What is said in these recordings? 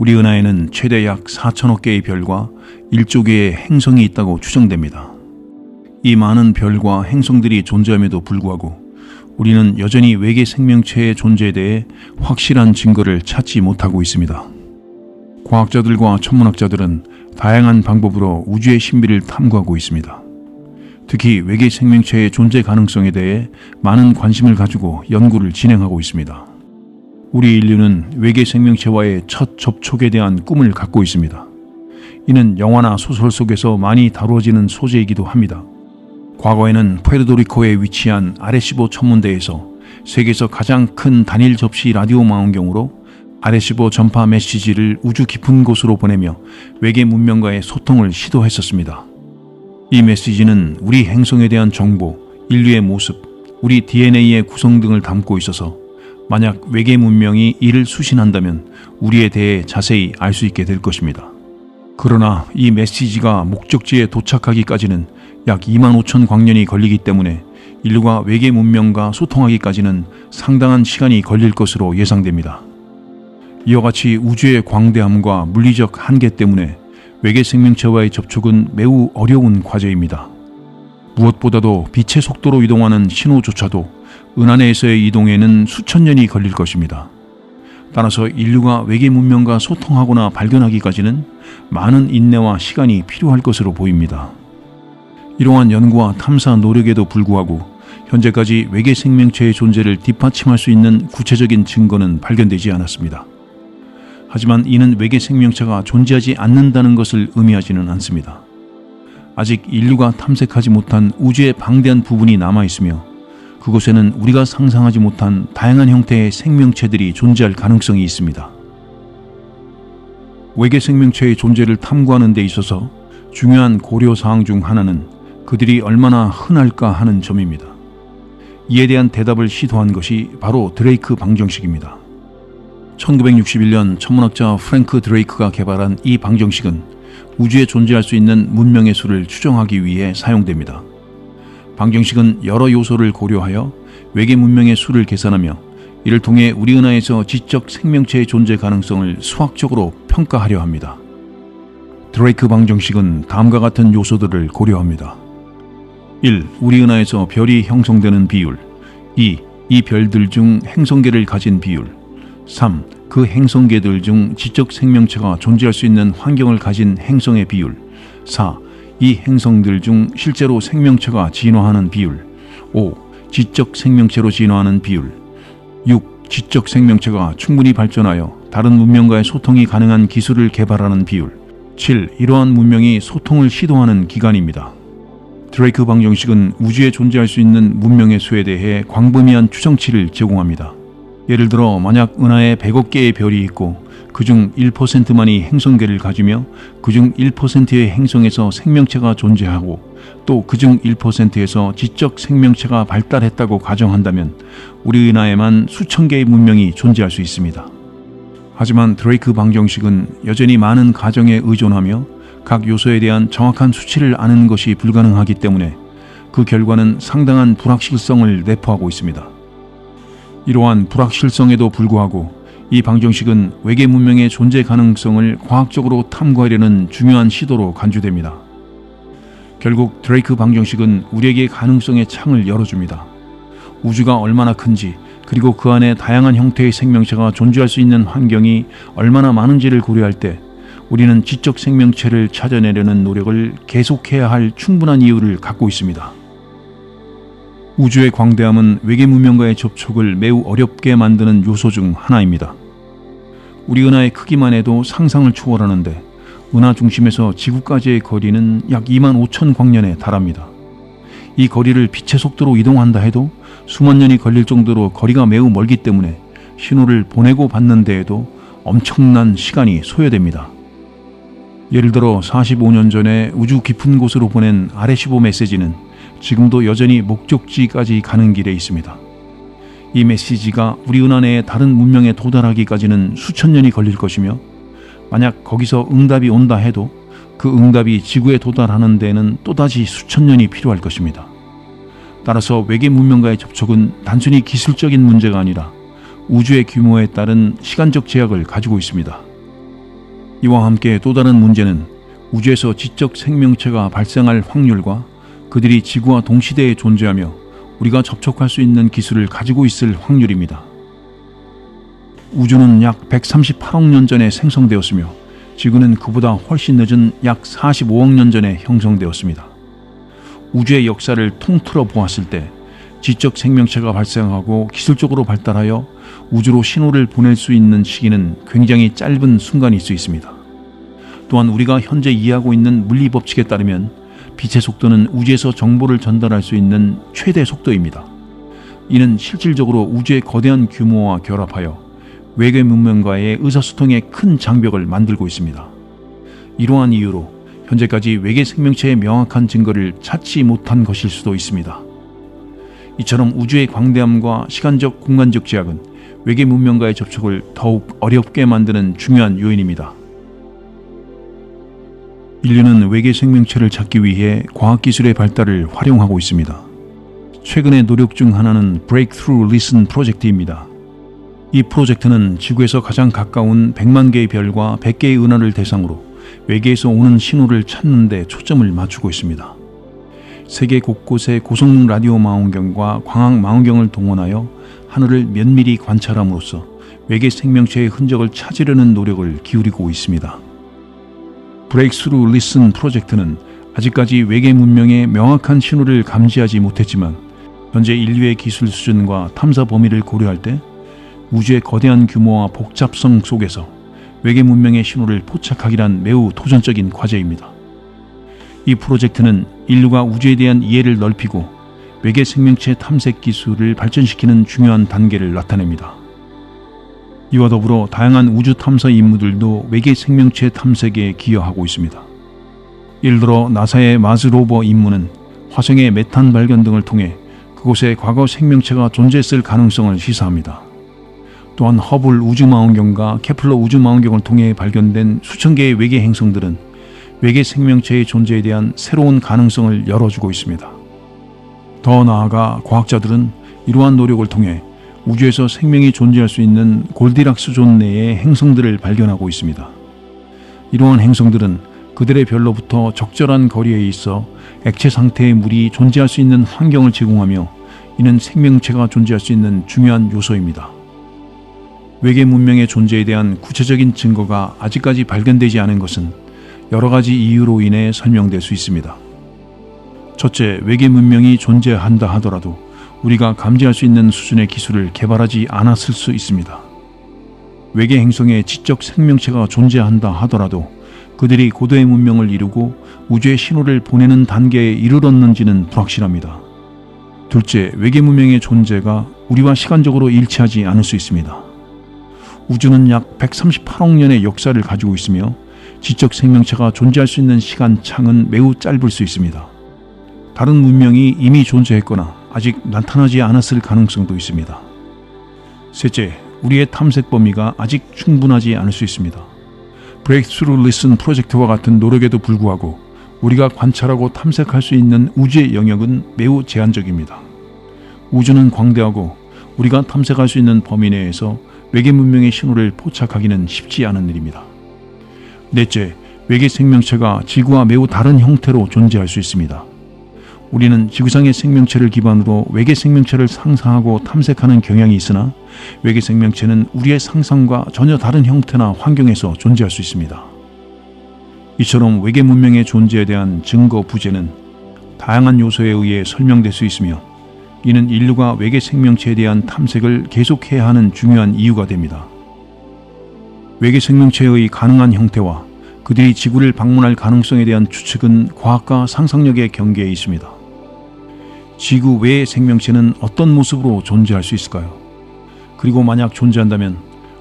우리 은하에는 최대 약 4천억 개의 별과 1조 개의 행성이 있다고 추정됩니다. 이 많은 별과 행성들이 존재함에도 불구하고 우리는 여전히 외계 생명체의 존재에 대해 확실한 증거를 찾지 못하고 있습니다. 과학자들과 천문학자들은 다양한 방법으로 우주의 신비를 탐구하고 있습니다. 특히 외계 생명체의 존재 가능성에 대해 많은 관심을 가지고 연구를 진행하고 있습니다. 우리 인류는 외계 생명체와의 첫 접촉에 대한 꿈을 갖고 있습니다. 이는 영화나 소설 속에서 많이 다루어지는 소재이기도 합니다. 과거에는 푸에르토리코에 위치한 아레시보 천문대에서 세계에서 가장 큰 단일 접시 라디오 망원경으로 아레시보 전파 메시지를 우주 깊은 곳으로 보내며 외계 문명과의 소통을 시도했었습니다. 이 메시지는 우리 행성에 대한 정보, 인류의 모습, 우리 DNA의 구성 등을 담고 있어서 만약 외계 문명이 이를 수신한다면 우리에 대해 자세히 알 수 있게 될 것입니다. 그러나 이 메시지가 목적지에 도착하기까지는 약 25,000 광년이 걸리기 때문에 인류가 외계 문명과 소통하기까지는 상당한 시간이 걸릴 것으로 예상됩니다. 이와 같이 우주의 광대함과 물리적 한계 때문에 외계 생명체와의 접촉은 매우 어려운 과제입니다. 무엇보다도 빛의 속도로 이동하는 신호조차도 은하내에서의 이동에는 수천 년이 걸릴 것입니다. 따라서 인류가 외계 문명과 소통하거나 발견하기까지는 많은 인내와 시간이 필요할 것으로 보입니다. 이러한 연구와 탐사 노력에도 불구하고 현재까지 외계 생명체의 존재를 뒷받침할 수 있는 구체적인 증거는 발견되지 않았습니다. 하지만 이는 외계 생명체가 존재하지 않는다는 것을 의미하지는 않습니다. 아직 인류가 탐색하지 못한 우주의 방대한 부분이 남아있으며 그곳에는 우리가 상상하지 못한 다양한 형태의 생명체들이 존재할 가능성이 있습니다. 외계 생명체의 존재를 탐구하는 데 있어서 중요한 고려사항 중 하나는 그들이 얼마나 흔할까 하는 점입니다. 이에 대한 대답을 시도한 것이 바로 드레이크 방정식입니다. 1961년 천문학자 프랭크 드레이크가 개발한 이 방정식은 우주에 존재할 수 있는 문명의 수를 추정하기 위해 사용됩니다. 방정식은 여러 요소를 고려하여 외계 문명의 수를 계산하며 이를 통해 우리 은하에서 지적 생명체의 존재 가능성을 수학적으로 평가하려 합니다. 드레이크 방정식은 다음과 같은 요소들을 고려합니다. 1. 우리 은하에서 별이 형성되는 비율. 2. 이 별들 중 행성계를 가진 비율. 3. 그 행성계들 중 지적 생명체가 존재할 수 있는 환경을 가진 행성의 비율. 4. 이 행성들 중 실제로 생명체가 진화하는 비율. 5. 지적 생명체로 진화하는 비율. 6. 지적 생명체가 충분히 발전하여 다른 문명과의 소통이 가능한 기술을 개발하는 비율. 7. 이러한 문명이 소통을 시도하는 기간입니다. 드레이크 방정식은 우주에 존재할 수 있는 문명의 수에 대해 광범위한 추정치를 제공합니다. 예를 들어 만약 은하에 100억 개의 별이 있고 그중 1%만이 행성계를 가지며 그중 1%의 행성에서 생명체가 존재하고 또 그중 1%에서 지적 생명체가 발달했다고 가정한다면 우리 은하에만 수천 개의 문명이 존재할 수 있습니다. 하지만 드레이크 방정식은 여전히 많은 가정에 의존하며 각 요소에 대한 정확한 수치를 아는 것이 불가능하기 때문에 그 결과는 상당한 불확실성을 내포하고 있습니다. 이러한 불확실성에도 불구하고 이 방정식은 외계 문명의 존재 가능성을 과학적으로 탐구하려는 중요한 시도로 간주됩니다. 결국 드레이크 방정식은 우리에게 가능성의 창을 열어줍니다. 우주가 얼마나 큰지 그리고 그 안에 다양한 형태의 생명체가 존재할 수 있는 환경이 얼마나 많은지를 고려할 때 우리는 지적 생명체를 찾아내려는 노력을 계속해야 할 충분한 이유를 갖고 있습니다. 우주의 광대함은 외계 문명과의 접촉을 매우 어렵게 만드는 요소 중 하나입니다. 우리 은하의 크기만 해도 상상을 초월하는데 은하 중심에서 지구까지의 거리는 약 25,000 광년에 달합니다. 이 거리를 빛의 속도로 이동한다 해도 수만 년이 걸릴 정도로 거리가 매우 멀기 때문에 신호를 보내고 받는 데에도 엄청난 시간이 소요됩니다. 예를 들어 45년 전에 우주 깊은 곳으로 보낸 아레시보 메시지는 지금도 여전히 목적지까지 가는 길에 있습니다. 이 메시지가 우리 은하 내의 다른 문명에 도달하기까지는 수천 년이 걸릴 것이며 만약 거기서 응답이 온다 해도 그 응답이 지구에 도달하는 데에는 또다시 수천 년이 필요할 것입니다. 따라서 외계 문명과의 접촉은 단순히 기술적인 문제가 아니라 우주의 규모에 따른 시간적 제약을 가지고 있습니다. 이와 함께 또 다른 문제는 우주에서 지적 생명체가 발생할 확률과 그들이 지구와 동시대에 존재하며 우리가 접촉할 수 있는 기술을 가지고 있을 확률입니다. 우주는 약 138억 년 전에 생성되었으며 지구는 그보다 훨씬 늦은 약 45억 년 전에 형성되었습니다. 우주의 역사를 통틀어 보았을 때 지적 생명체가 발생하고 기술적으로 발달하여 우주로 신호를 보낼 수 있는 시기는 굉장히 짧은 순간일 수 있습니다. 또한 우리가 현재 이해하고 있는 물리 법칙에 따르면 빛의 속도는 우주에서 정보를 전달할 수 있는 최대 속도입니다. 이는 실질적으로 우주의 거대한 규모와 결합하여 외계 문명과의 의사소통에 큰 장벽을 만들고 있습니다. 이러한 이유로 현재까지 외계 생명체의 명확한 증거를 찾지 못한 것일 수도 있습니다. 이처럼 우주의 광대함과 시간적 공간적 제약은 외계 문명과의 접촉을 더욱 어렵게 만드는 중요한 요인입니다. 인류는 외계 생명체를 찾기 위해 과학기술의 발달을 활용하고 있습니다. 최근의 노력 중 하나는 Breakthrough Listen 프로젝트입니다. 이 프로젝트는 지구에서 가장 가까운 100만 개의 별과 100개의 은하를 대상으로 외계에서 오는 신호를 찾는 데 초점을 맞추고 있습니다. 세계 곳곳의 고성능 라디오 망원경과 광학 망원경을 동원하여 하늘을 면밀히 관찰함으로써 외계 생명체의 흔적을 찾으려는 노력을 기울이고 있습니다. Breakthrough Listen 프로젝트는 아직까지 외계 문명의 명확한 신호를 감지하지 못했지만 현재 인류의 기술 수준과 탐사 범위를 고려할 때 우주의 거대한 규모와 복잡성 속에서 외계 문명의 신호를 포착하기란 매우 도전적인 과제입니다. 이 프로젝트는 인류가 우주에 대한 이해를 넓히고 외계 생명체 탐색 기술을 발전시키는 중요한 단계를 나타냅니다. 이와 더불어 다양한 우주 탐사 임무들도 외계 생명체 탐색에 기여하고 있습니다. 예를 들어 나사의 마즈 로버 임무는 화성의 메탄 발견 등을 통해 그곳에 과거 생명체가 존재했을 가능성을 시사합니다. 또한 허블 우주망원경과 케플러 우주망원경을 통해 발견된 수천 개의 외계 행성들은 외계 생명체의 존재에 대한 새로운 가능성을 열어주고 있습니다. 더 나아가 과학자들은 이러한 노력을 통해 우주에서 생명이 존재할 수 있는 골디락스 존 내의 행성들을 발견하고 있습니다. 이러한 행성들은 그들의 별로부터 적절한 거리에 있어 액체 상태의 물이 존재할 수 있는 환경을 제공하며 이는 생명체가 존재할 수 있는 중요한 요소입니다. 외계 문명의 존재에 대한 구체적인 증거가 아직까지 발견되지 않은 것은 여러 가지 이유로 인해 설명될 수 있습니다. 첫째, 외계 문명이 존재한다 하더라도 우리가 감지할 수 있는 수준의 기술을 개발하지 않았을 수 있습니다. 외계 행성에 지적 생명체가 존재한다 하더라도 그들이 고도의 문명을 이루고 우주의 신호를 보내는 단계에 이르렀는지는 불확실합니다. 둘째, 외계 문명의 존재가 우리와 시간적으로 일치하지 않을 수 있습니다. 우주는 약 138억 년의 역사를 가지고 있으며 지적 생명체가 존재할 수 있는 시간창은 매우 짧을 수 있습니다. 다른 문명이 이미 존재했거나 아직 나타나지 않았을 가능성도 있습니다. 셋째, 우리의 탐색 범위가 아직 충분하지 않을 수 있습니다. Breakthrough Listen 프로젝트와 같은 노력에도 불구하고 우리가 관찰하고 탐색할 수 있는 우주의 영역은 매우 제한적입니다. 우주는 광대하고 우리가 탐색할 수 있는 범위 내에서 외계 문명의 신호를 포착하기는 쉽지 않은 일입니다. 넷째, 외계 생명체가 지구와 매우 다른 형태로 존재할 수 있습니다. 우리는 지구상의 생명체를 기반으로 외계 생명체를 상상하고 탐색하는 경향이 있으나 외계 생명체는 우리의 상상과 전혀 다른 형태나 환경에서 존재할 수 있습니다. 이처럼 외계 문명의 존재에 대한 증거 부재는 다양한 요소에 의해 설명될 수 있으며 이는 인류가 외계 생명체에 대한 탐색을 계속해야 하는 중요한 이유가 됩니다. 외계 생명체의 가능한 형태와 그들이 지구를 방문할 가능성에 대한 추측은 과학과 상상력의 경계에 있습니다. 지구 외의 생명체는 어떤 모습으로 존재할 수 있을까요? 그리고 만약 존재한다면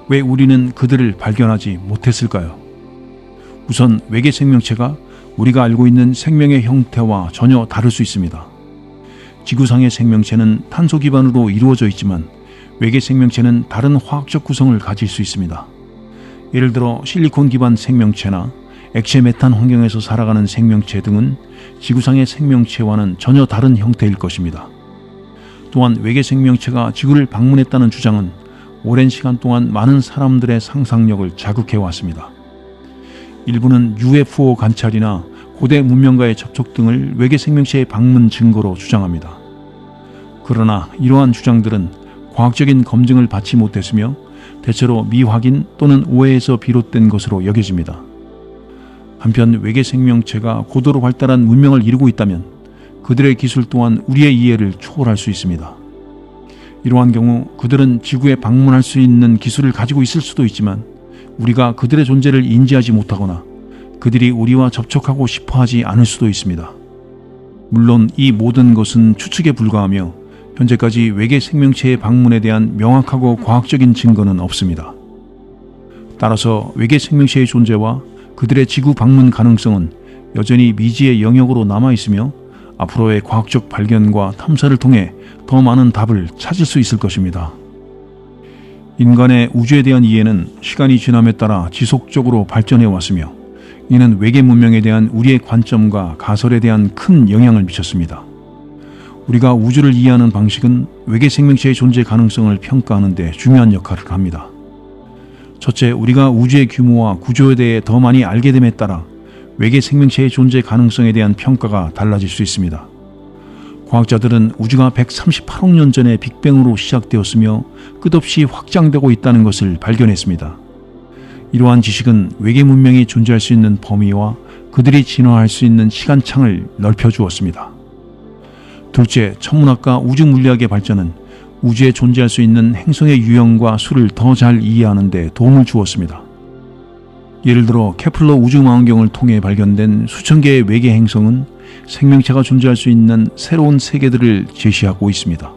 왜 우리는 그들을 발견하지 못했을까요? 우선 외계 생명체가 우리가 알고 있는 생명의 형태와 전혀 다를 수 있습니다. 지구상의 생명체는 탄소 기반으로 이루어져 있지만 외계 생명체는 다른 화학적 구성을 가질 수 있습니다. 예를 들어 실리콘 기반 생명체나 액체 메탄 환경에서 살아가는 생명체 등은 지구상의 생명체와는 전혀 다른 형태일 것입니다. 또한 외계 생명체가 지구를 방문했다는 주장은 오랜 시간 동안 많은 사람들의 상상력을 자극해 왔습니다. 일부는 UFO 관찰이나 고대 문명과의 접촉 등을 외계 생명체의 방문 증거로 주장합니다. 그러나 이러한 주장들은 과학적인 검증을 받지 못했으며 대체로 미확인 또는 오해에서 비롯된 것으로 여겨집니다. 한편 외계 생명체가 고도로 발달한 문명을 이루고 있다면 그들의 기술 또한 우리의 이해를 초월할 수 있습니다. 이러한 경우 그들은 지구에 방문할 수 있는 기술을 가지고 있을 수도 있지만 우리가 그들의 존재를 인지하지 못하거나 그들이 우리와 접촉하고 싶어 하지 않을 수도 있습니다. 물론 이 모든 것은 추측에 불과하며 현재까지 외계 생명체의 방문에 대한 명확하고 과학적인 증거는 없습니다. 따라서 외계 생명체의 존재와 그들의 지구 방문 가능성은 여전히 미지의 영역으로 남아있으며 앞으로의 과학적 발견과 탐사를 통해 더 많은 답을 찾을 수 있을 것입니다. 인간의 우주에 대한 이해는 시간이 지남에 따라 지속적으로 발전해 왔으며 이는 외계 문명에 대한 우리의 관점과 가설에 대한 큰 영향을 미쳤습니다. 우리가 우주를 이해하는 방식은 외계 생명체의 존재 가능성을 평가하는 데 중요한 역할을 합니다. 첫째, 우리가 우주의 규모와 구조에 대해 더 많이 알게 됨에 따라 외계 생명체의 존재 가능성에 대한 평가가 달라질 수 있습니다. 과학자들은 우주가 138억 년 전에 빅뱅으로 시작되었으며 끝없이 확장되고 있다는 것을 발견했습니다. 이러한 지식은 외계 문명이 존재할 수 있는 범위와 그들이 진화할 수 있는 시간창을 넓혀주었습니다. 둘째, 천문학과 우주물리학의 발전은 우주에 존재할 수 있는 행성의 유형과 수를 더 잘 이해하는 데 도움을 주었습니다. 예를 들어 케플러 우주망원경을 통해 발견된 수천 개의 외계 행성은 생명체가 존재할 수 있는 새로운 세계들을 제시하고 있습니다.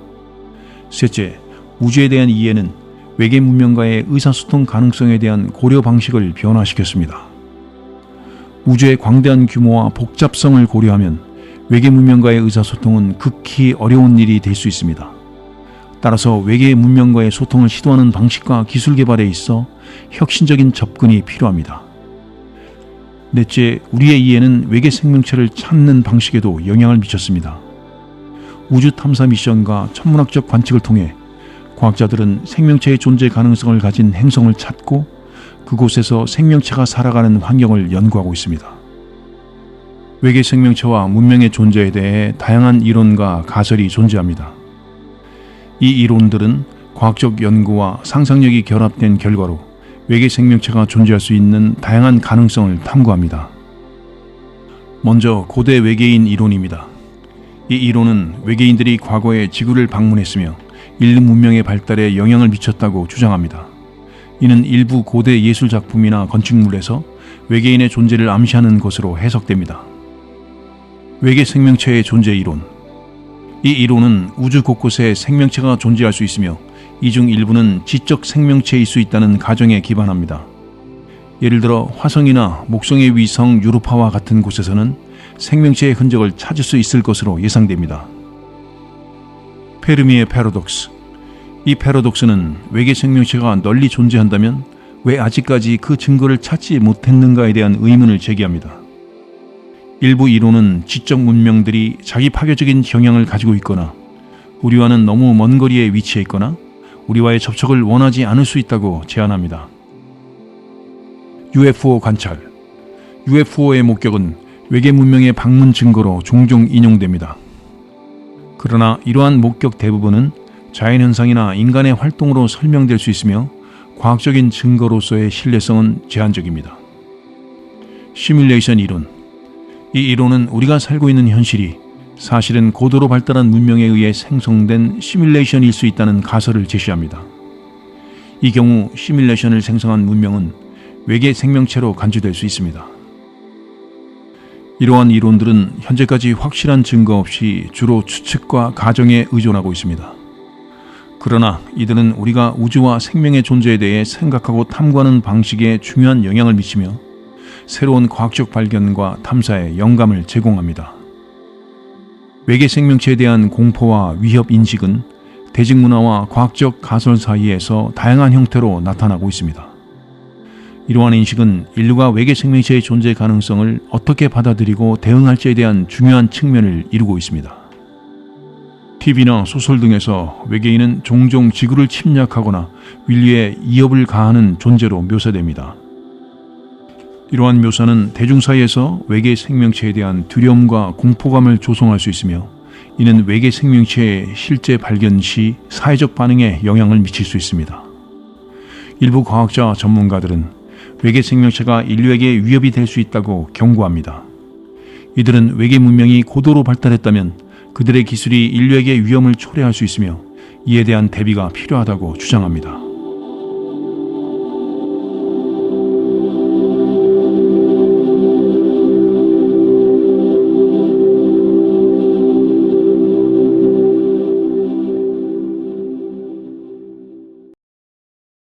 셋째, 우주에 대한 이해는 외계 문명과의 의사소통 가능성에 대한 고려 방식을 변화시켰습니다. 우주의 광대한 규모와 복잡성을 고려하면 외계 문명과의 의사소통은 극히 어려운 일이 될 수 있습니다. 따라서 외계 문명과의 소통을 시도하는 방식과 기술 개발에 있어 혁신적인 접근이 필요합니다. 넷째, 우리의 이해는 외계 생명체를 찾는 방식에도 영향을 미쳤습니다. 우주 탐사 미션과 천문학적 관측을 통해 과학자들은 생명체의 존재 가능성을 가진 행성을 찾고 그곳에서 생명체가 살아가는 환경을 연구하고 있습니다. 외계 생명체와 문명의 존재에 대해 다양한 이론과 가설이 존재합니다. 이 이론들은 과학적 연구와 상상력이 결합된 결과로 외계 생명체가 존재할 수 있는 다양한 가능성을 탐구합니다. 먼저 고대 외계인 이론입니다. 이 이론은 외계인들이 과거에 지구를 방문했으며 인류 문명의 발달에 영향을 미쳤다고 주장합니다. 이는 일부 고대 예술 작품이나 건축물에서 외계인의 존재를 암시하는 것으로 해석됩니다. 외계 생명체의 존재 이론. 이 이론은 우주 곳곳에 생명체가 존재할 수 있으며 이 중 일부는 지적 생명체일 수 있다는 가정에 기반합니다. 예를 들어 화성이나 목성의 위성 유로파와 같은 곳에서는 생명체의 흔적을 찾을 수 있을 것으로 예상됩니다. 페르미의 패러독스. 이 패러독스는 외계 생명체가 널리 존재한다면 왜 아직까지 그 증거를 찾지 못했는가에 대한 의문을 제기합니다. 일부 이론은 지적 문명들이 자기 파괴적인 경향을 가지고 있거나 우리와는 너무 먼 거리에 위치해 있거나 우리와의 접촉을 원하지 않을 수 있다고 제안합니다. UFO 관찰. UFO의 목격은 외계 문명의 방문 증거로 종종 인용됩니다. 그러나 이러한 목격 대부분은 자연현상이나 인간의 활동으로 설명될 수 있으며 과학적인 증거로서의 신뢰성은 제한적입니다. 시뮬레이션 이론. 이 이론은 우리가 살고 있는 현실이 사실은 고도로 발달한 문명에 의해 생성된 시뮬레이션일 수 있다는 가설을 제시합니다. 이 경우 시뮬레이션을 생성한 문명은 외계 생명체로 간주될 수 있습니다. 이러한 이론들은 현재까지 확실한 증거 없이 주로 추측과 가정에 의존하고 있습니다. 그러나 이들은 우리가 우주와 생명의 존재에 대해 생각하고 탐구하는 방식에 중요한 영향을 미치며 새로운 과학적 발견과 탐사에 영감을 제공합니다. 외계 생명체에 대한 공포와 위협 인식은 대중문화와 과학적 가설 사이에서 다양한 형태로 나타나고 있습니다. 이러한 인식은 인류가 외계 생명체의 존재 가능성을 어떻게 받아들이고 대응할지에 대한 중요한 측면을 이루고 있습니다. TV나 소설 등에서 외계인은 종종 지구를 침략하거나 인류에 위협을 가하는 존재로 묘사됩니다. 이러한 묘사는 대중 사이에서 외계 생명체에 대한 두려움과 공포감을 조성할 수 있으며 이는 외계 생명체의 실제 발견 시 사회적 반응에 영향을 미칠 수 있습니다. 일부 과학자 전문가들은 외계 생명체가 인류에게 위협이 될 수 있다고 경고합니다. 이들은 외계 문명이 고도로 발달했다면 그들의 기술이 인류에게 위험을 초래할 수 있으며 이에 대한 대비가 필요하다고 주장합니다.